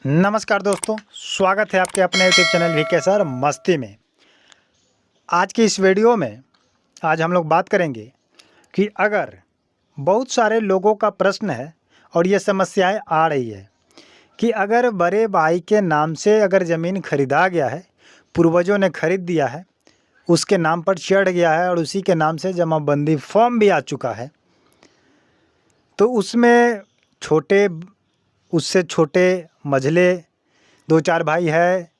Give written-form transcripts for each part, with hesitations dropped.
नमस्कार दोस्तों, स्वागत है आपके अपने यूट्यूब चैनल वीके सर मस्ती में। आज की इस वीडियो में आज हम लोग बात करेंगे कि अगर बहुत सारे लोगों का प्रश्न है और ये समस्याएं आ रही है कि अगर बड़े भाई के नाम से अगर ज़मीन खरीदा गया है, पूर्वजों ने खरीद दिया है, उसके नाम पर चढ़ गया है और उसी के नाम से जमाबंदी फॉर्म भी आ चुका है, तो उसमें छोटे उससे छोटे मझले 2-4 भाई है,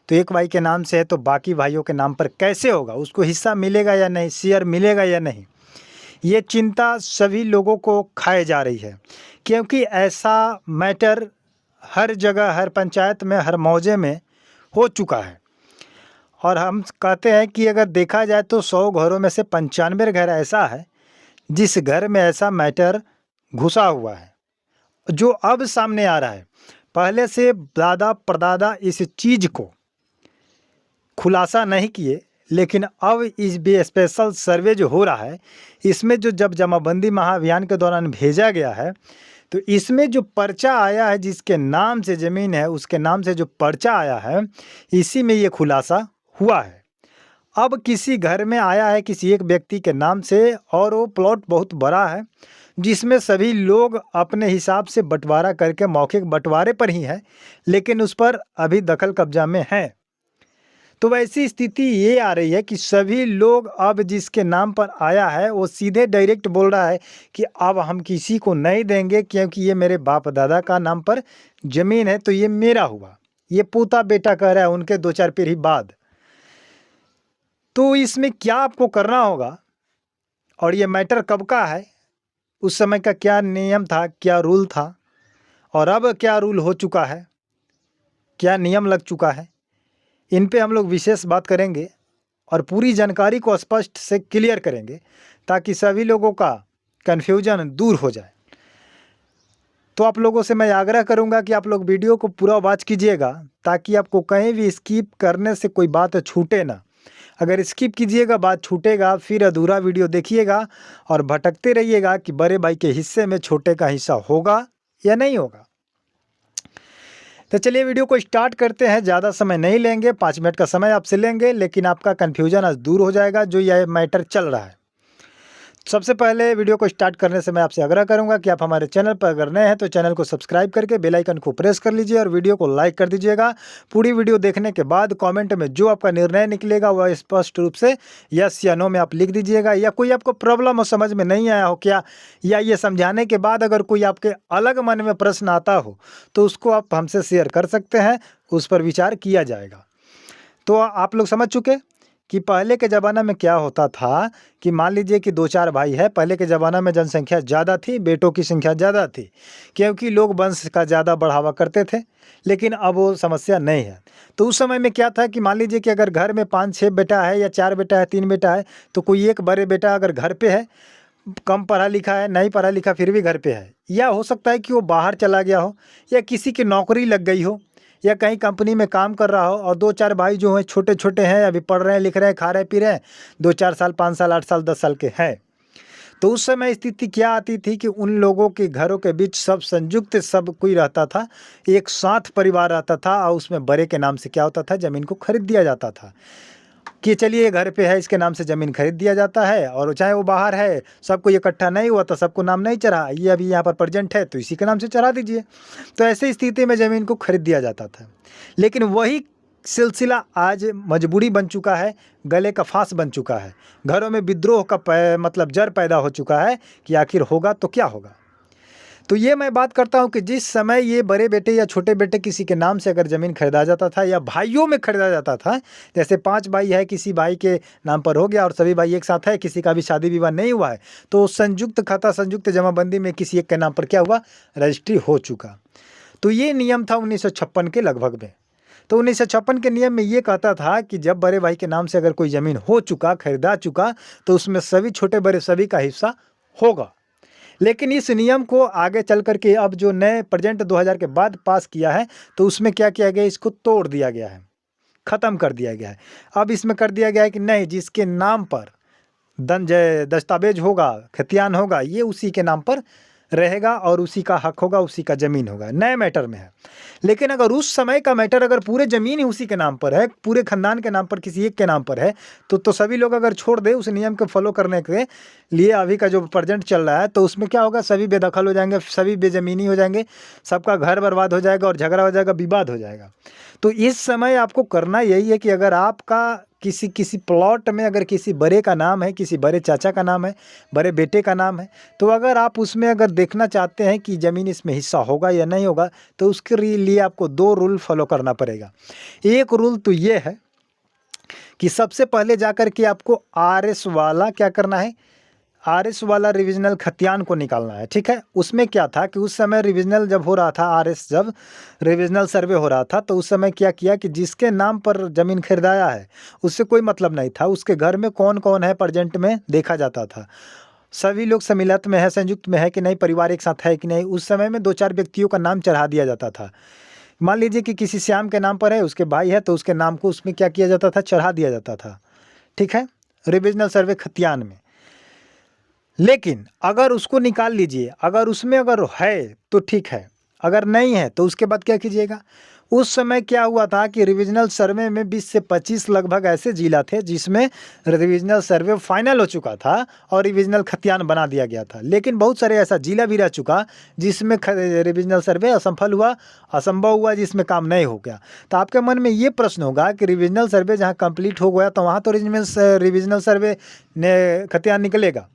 तो एक भाई के नाम से है तो बाकी भाइयों के नाम पर कैसे होगा? उसको हिस्सा मिलेगा या नहीं, शेयर मिलेगा या नहीं? ये चिंता सभी लोगों को खाए जा रही है, क्योंकि ऐसा मैटर हर जगह, हर पंचायत में, हर मौजे में हो चुका है। और हम कहते हैं कि अगर देखा जाए तो 100 घरों में से 95 घर ऐसा है जिस घर में ऐसा मैटर घुसा हुआ है, जो अब सामने आ रहा है। पहले से दादा परदादा इस चीज़ को खुलासा नहीं किए, लेकिन अब इस भी स्पेशल सर्वे जो हो रहा है, इसमें जो जब जमाबंदी महाअभियान के दौरान भेजा गया है, तो इसमें जो पर्चा आया है, जिसके नाम से ज़मीन है उसके नाम से जो पर्चा आया है, इसी में ये खुलासा हुआ है। अब किसी घर में आया है किसी एक व्यक्ति के नाम से, और वो प्लॉट बहुत बड़ा है जिसमें सभी लोग अपने हिसाब से बंटवारा करके मौखिक बंटवारे पर ही है, लेकिन उस पर अभी दखल कब्जा में है। तो वैसी स्थिति ये आ रही है कि सभी लोग अब जिसके नाम पर आया है वो सीधे डायरेक्ट बोल रहा है कि अब हम किसी को नहीं देंगे, क्योंकि ये मेरे बाप दादा का नाम पर ज़मीन है तो ये मेरा हुआ। ये पोता बेटा कह रहा है उनके 2-4 पीढ़ी बाद। तो इसमें क्या आपको करना होगा और ये मैटर कब का है, उस समय का क्या नियम था, क्या रूल था, और अब क्या रूल हो चुका है, क्या नियम लग चुका है, इन पे हम लोग विशेष बात करेंगे और पूरी जानकारी को स्पष्ट से क्लियर करेंगे, ताकि सभी लोगों का कन्फ्यूजन दूर हो जाए। तो आप लोगों से मैं आग्रह करूंगा कि आप लोग वीडियो को पूरा वॉच कीजिएगा, ताकि आपको कहीं भी स्किप करने से कोई बात छूटे ना। अगर स्किप कीजिएगा, बात छूटेगा, फिर अधूरा वीडियो देखिएगा और भटकते रहिएगा कि बड़े भाई के हिस्से में छोटे का हिस्सा होगा या नहीं होगा। तो चलिए वीडियो को स्टार्ट करते हैं। ज़्यादा समय नहीं लेंगे, 5 मिनट का समय आपसे लेंगे, लेकिन आपका कन्फ्यूजन आज दूर हो जाएगा जो यह मैटर चल रहा है। सबसे पहले वीडियो को स्टार्ट करने से मैं आपसे आग्रह करूंगा कि आप हमारे चैनल पर अगर नए हैं तो चैनल को सब्सक्राइब करके बेल आइकन को प्रेस कर लीजिए और वीडियो को लाइक कर दीजिएगा। पूरी वीडियो देखने के बाद कमेंट में जो आपका निर्णय निकलेगा वह स्पष्ट रूप से यस या नो में आप लिख दीजिएगा। या कोई आपको प्रॉब्लम हो, समझ में नहीं आया हो क्या, या ये समझाने के बाद अगर कोई आपके अलग मन में प्रश्न आता हो तो उसको आप हमसे शेयर कर सकते हैं, उस पर विचार किया जाएगा। तो आप लोग समझ चुके कि पहले के ज़माना में क्या होता था कि मान लीजिए कि 2-4 भाई है। पहले के ज़माना में जनसंख्या ज़्यादा थी, बेटों की संख्या ज़्यादा थी, क्योंकि लोग वंश का ज़्यादा बढ़ावा करते थे, लेकिन अब वो समस्या नहीं है। तो उस समय में क्या था कि मान लीजिए कि अगर घर में 5-6 बेटा है या 4 बेटा है, 3 बेटा है, तो कोई एक बड़े बेटा अगर घर पे है, कम पढ़ा लिखा है, नहीं पढ़ा लिखा फिर भी घर पे है, या हो सकता है कि वो बाहर चला गया हो, या किसी की नौकरी लग गई हो, या कहीं कंपनी में काम कर रहा हो, और 2-4 भाई जो हैं छोटे छोटे हैं, अभी पढ़ रहे हैं, लिख रहे हैं, खा रहे पी रहे हैं, 2-4 साल, 5 साल, 8 साल, 10 साल के हैं। तो उस समय स्थिति क्या आती थी कि उन लोगों के घरों के बीच सब संयुक्त सब कोई रहता था, एक साथ परिवार रहता था, और उसमें बड़े के नाम से क्या होता था, ज़मीन को खरीद दिया जाता था कि चलिए घर पे है, इसके नाम से ज़मीन खरीद दिया जाता है, और चाहे वो बाहर है, सबको इकट्ठा नहीं हुआ तो सबको नाम नहीं चढ़ा, ये अभी यहाँ पर प्रेजेंट है तो इसी के नाम से चढ़ा दीजिए। तो ऐसी स्थिति में ज़मीन को खरीद दिया जाता था। लेकिन वही सिलसिला आज मजबूरी बन चुका है, गले का फांस बन चुका है, घरों में विद्रोह का मतलब जड़ पैदा हो चुका है कि आखिर होगा तो क्या होगा। तो ये मैं बात करता हूँ कि जिस समय ये बड़े बेटे या छोटे बेटे किसी के नाम से अगर ज़मीन खरीदा जाता था या भाइयों में खरीदा जाता था, जैसे 5 भाई है, किसी भाई के नाम पर हो गया और सभी भाई एक साथ है, किसी का भी शादी विवाह नहीं हुआ है, तो संयुक्त खाता, संयुक्त जमाबंदी में किसी एक के नाम पर क्या हुआ, रजिस्ट्री हो चुका। तो ये नियम था 1956 के लगभग में। तो 1956 के नियम में ये कहता था कि जब बड़े भाई के नाम से अगर कोई ज़मीन हो चुका, खरीदा चुका, तो उसमें सभी छोटे बड़े सभी का हिस्सा होगा। लेकिन इस नियम को आगे चल कर के अब जो नए प्रेजेंट 2000 के बाद पास किया है, तो उसमें क्या किया गया, इसको तोड़ दिया गया है, ख़त्म कर दिया गया है। अब इसमें कर दिया गया है कि नहीं, जिसके नाम पर दस्तावेज होगा, खतियान होगा, ये उसी के नाम पर रहेगा और उसी का हक होगा, उसी का ज़मीन होगा, नए मैटर में है। लेकिन अगर उस समय का मैटर अगर पूरे ज़मीन ही उसी के नाम पर है, पूरे ख़ानदान के नाम पर, किसी एक के नाम पर है, तो सभी लोग अगर छोड़ दे उस नियम को फॉलो करने के लिए, अभी का जो प्रेजेंट चल रहा है, तो उसमें क्या होगा, सभी बेदखल हो जाएंगे, सभी बेज़मीनी हो जाएंगे, सबका घर बर्बाद हो जाएगा और झगड़ा हो जाएगा, विवाद हो जाएगा। तो इस समय आपको करना यही है कि अगर आपका किसी प्लॉट में अगर किसी बड़े का नाम है, किसी बड़े चाचा का नाम है, बड़े बेटे का नाम है, तो अगर आप उसमें अगर देखना चाहते हैं कि ज़मीन इसमें हिस्सा होगा या नहीं होगा, तो उसके लिए आपको 2 रूल फॉलो करना पड़ेगा। एक रूल तो ये है कि सबसे पहले जाकर के आपको आरएस वाला क्या करना है, आरएस वाला रिविजनल खतियान को निकालना है। ठीक है, उसमें क्या था कि उस समय रिविजनल जब हो रहा था, आरएस जब रिविजनल सर्वे हो रहा था, तो उस समय क्या किया कि जिसके नाम पर ज़मीन खरीदाया है उससे कोई मतलब नहीं था, उसके घर में कौन कौन है प्रेजेंट में देखा जाता था, सभी लोग सम्मिलित में है, संयुक्त में है कि नहीं, परिवार एक साथ है कि नहीं। उस समय में 2-4 व्यक्तियों का नाम चढ़ा दिया जाता था। मान लीजिए कि किसी श्याम के नाम पर है, उसके भाई है, तो उसके नाम को उसमें क्या किया जाता था, चढ़ा दिया जाता था। ठीक है, रिविजनल सर्वे खतियान में। लेकिन अगर उसको निकाल लीजिए, अगर उसमें अगर है तो ठीक है, अगर नहीं है तो उसके बाद क्या कीजिएगा। उस समय क्या हुआ था कि रिविजनल सर्वे में 20 से 25 लगभग ऐसे जिला थे जिसमें रिविजनल सर्वे फाइनल हो चुका था और रिविजनल खतियान बना दिया गया था। लेकिन बहुत सारे ऐसा जिला भी रह चुका जिसमें रिविजनल सर्वे असफल हुआ, असंभव हुआ, जिसमें काम नहीं हो गया। तो आपके मन में ये प्रश्न होगा कि रिविजनल सर्वे जहाँ कंप्लीट हो गया तो वहाँ तो रिविजनल सर्वे ने खतियान निकलेगा,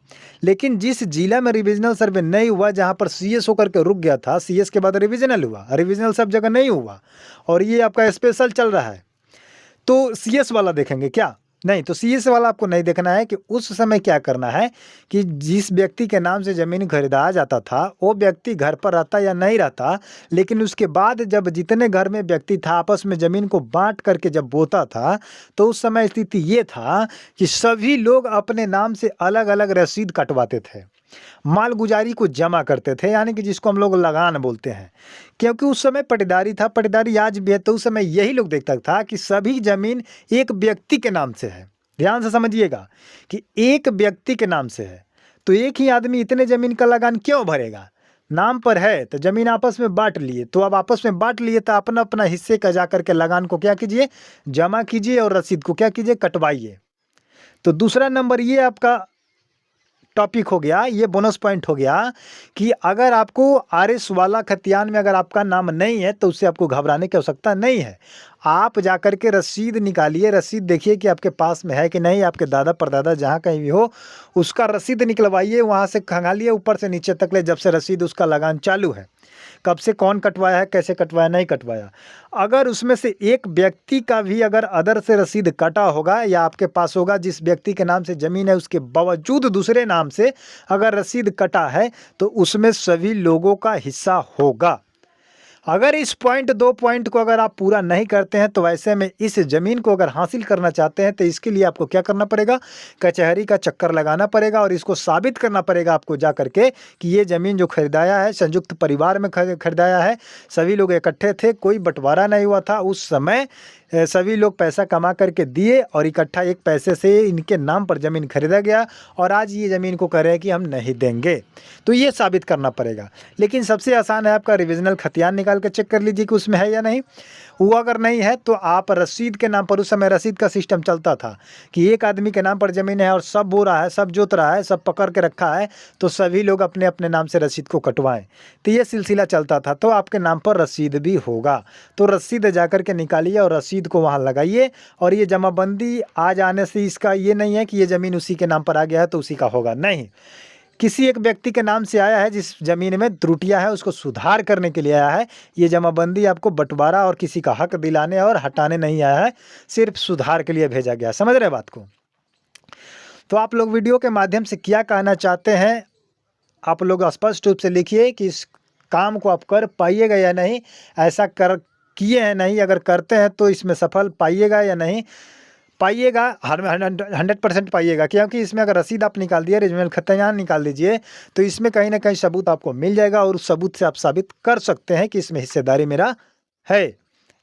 लेकिन जिस जिला में रिविजनल सर्वे नहीं हुआ, जहाँ पर सीएस होकर के रुक गया था, सीएस के बाद रिविजनल हुआ, रिविजनल सब जगह नहीं हुआ और ये आपका स्पेशल चल रहा है, तो सीएस वाला देखेंगे क्या? नहीं, तो सीएस वाला आपको नहीं देखना है कि उस समय क्या करना है कि जिस व्यक्ति के नाम से ज़मीन खरीदा जाता था वो व्यक्ति घर पर रहता या नहीं रहता, लेकिन उसके बाद जब जितने घर में व्यक्ति था आपस में ज़मीन को बांट करके जब बोता था, तो उस समय स्थिति ये था कि सभी लोग अपने नाम से अलग अलग रसीद कटवाते थे, मालगुजारी को जमा करते थे, यानी कि जिसको हम लोग लगान बोलते हैं। क्योंकि उस समय पट्टेदारी था, पट्टेदारी आज भी है, तो उस समय यही लोग देखता था कि सभी ज़मीन एक व्यक्ति के नाम से है। ध्यान से समझिएगा कि एक व्यक्ति के नाम से है, तो एक ही आदमी इतने ज़मीन का लगान क्यों भरेगा? नाम पर है तो ज़मीन आपस में बांट लिए, तो अब आपस में बांट लिए तो अपना अपना हिस्से का जा करके लगान को क्या कीजिए, जमा कीजिए और रसीद को क्या कीजिए, कटवाइए। तो दूसरा नंबर ये आपका टॉपिक हो गया, ये बोनस पॉइंट हो गया कि अगर आपको आरएस वाला खतियान में अगर आपका नाम नहीं है तो उससे आपको घबराने की आवश्यकता नहीं है। आप जाकर के रसीद निकालिए, रसीद देखिए कि आपके पास में है कि नहीं, आपके दादा परदादा जहाँ कहीं भी हो उसका रसीद निकलवाइए, वहाँ से खंगालिए ऊपर से नीचे तक ले, जब से रसीद उसका लगान चालू है, कब से कौन कटवाया है, कैसे कटवाया, नहीं कटवाया। अगर उसमें से एक व्यक्ति का भी अगर अदर से रसीद कटा होगा या आपके पास होगा, जिस व्यक्ति के नाम से ज़मीन है उसके बावजूद दूसरे नाम से अगर रसीद कटा है, तो उसमें सभी लोगों का हिस्सा होगा। अगर इस पॉइंट 2 पॉइंट को अगर आप पूरा नहीं करते हैं तो ऐसे में इस ज़मीन को अगर हासिल करना चाहते हैं तो इसके लिए आपको क्या करना पड़ेगा, कचहरी का चक्कर लगाना पड़ेगा और इसको साबित करना पड़ेगा आपको जा करके कि ये ज़मीन जो खरीदाया है संयुक्त परिवार में खरीदाया है, सभी लोग इकट्ठे थे, कोई बंटवारा नहीं हुआ था। उस समय सभी लोग पैसा कमा करके दिए और इकट्ठा एक पैसे से इनके नाम पर ज़मीन खरीदा गया और आज ये ज़मीन को कह रहे हैं कि हम नहीं देंगे, तो ये साबित करना पड़ेगा। लेकिन सबसे आसान है आपका रिविजनल खतियान निकाल के चेक कर लीजिए कि उसमें है या नहीं। वो अगर नहीं है तो आप रसीद के नाम पर, उस समय रसीद का सिस्टम चलता था कि एक आदमी के नाम पर ज़मीन है और सब बो रहा है, सब जोत रहा है, सब पकड़ के रखा है, तो सभी लोग अपने अपने नाम से रसीद को कटवाएं, तो ये सिलसिला चलता था। तो आपके नाम पर रसीद भी होगा, तो रसीद जाकर के निकालिए और रसीद को वहाँ लगाइए। और ये जमाबंदी आ जाने से इसका ये नहीं है कि ये ज़मीन उसी के नाम पर आ गया है तो उसी का होगा, नहीं, किसी एक व्यक्ति के नाम से आया है, जिस ज़मीन में त्रुटियां है उसको सुधार करने के लिए आया है। ये जमाबंदी आपको बंटवारा और किसी का हक दिलाने और हटाने नहीं आया है, सिर्फ सुधार के लिए भेजा गया। समझ रहे बात को? तो आप लोग वीडियो के माध्यम से क्या कहना चाहते हैं, आप लोग स्पष्ट रूप से लिखिए कि इस काम को आप कर पाइएगा या नहीं, ऐसा कर किए हैं नहीं, अगर करते हैं तो इसमें सफल पाइएगा या नहीं पाइएगा। 100% पाइएगा, क्योंकि इसमें अगर रसीद आप निकाल दिए, रिजनल खतियान निकाल दीजिए, तो इसमें कहीं ना कहीं सबूत आपको मिल जाएगा और उस सबूत से आप साबित कर सकते हैं कि इसमें हिस्सेदारी मेरा है।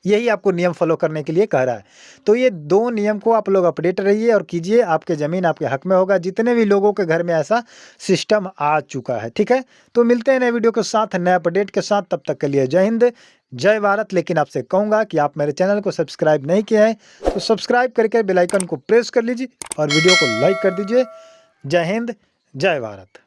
यही आपको नियम फॉलो करने के लिए कह रहा है। तो ये 2 नियम को आप लोग अपडेट रहिए और कीजिए, आपके ज़मीन आपके हक में होगा। जितने भी लोगों के घर में ऐसा सिस्टम आ चुका है, ठीक है? तो मिलते हैं नए वीडियो के साथ, नए अपडेट के साथ। तब तक के लिए जय हिंद, जय भारत। लेकिन आपसे कहूँगा कि आप मेरे चैनल को सब्सक्राइब नहीं किए हैं तो सब्सक्राइब करके बेल आइकन को प्रेस कर लीजिए और वीडियो को लाइक कर दीजिए। जय हिंद, जय भारत।